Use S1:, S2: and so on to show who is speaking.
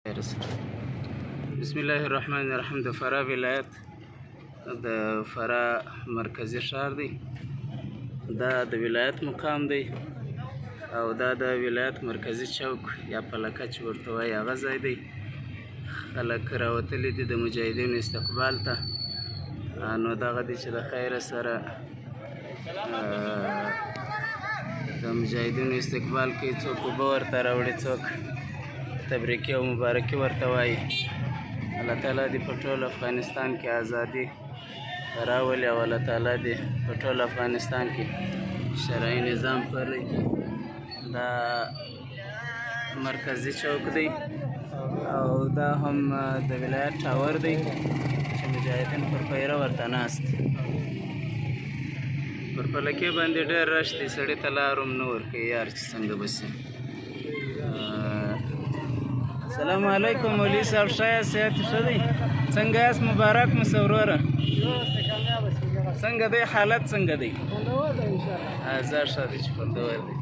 S1: بسم الله الرحمن الرحیم. د فراه ولایت د فراه مرکزی ښار دی. دا د ولایت مقام دی او دا د ولایت مرکزی چوک یا پلکه چې ورته وایي هغه ځای دی. خلک راوتلي دي د مجاهدینو استقبال ته. نو دغه دی چې د خیره سره د مجاهدینو استقبال کوي. څوک اوبه ورته راوړي، څوک تبریکي او مبارکي ورته وایي. الله تعالی دې په ټول افغانستان کې ازادي راولي او الله تعالی دې په ټول افغانستان کې شرعي نظام پلی کړي. دا مرکزی چوک دی او دا هم د ولایت ټاور دی چې مجاهدین پر پیره ورته ناست دي. پر پلکې باندې ډېر رش دی، سړي ته لار هم نه ورکوي یار چې څنګه به شي. السلام علیکم مولوي صاحب، ښه یاست؟ صحت ښه دی؟ څنګه یاست؟ مبارک مو شه وروره. څنګه دی حالت؟ څنګه دی؟ زه ښه دی چې خوندور دی.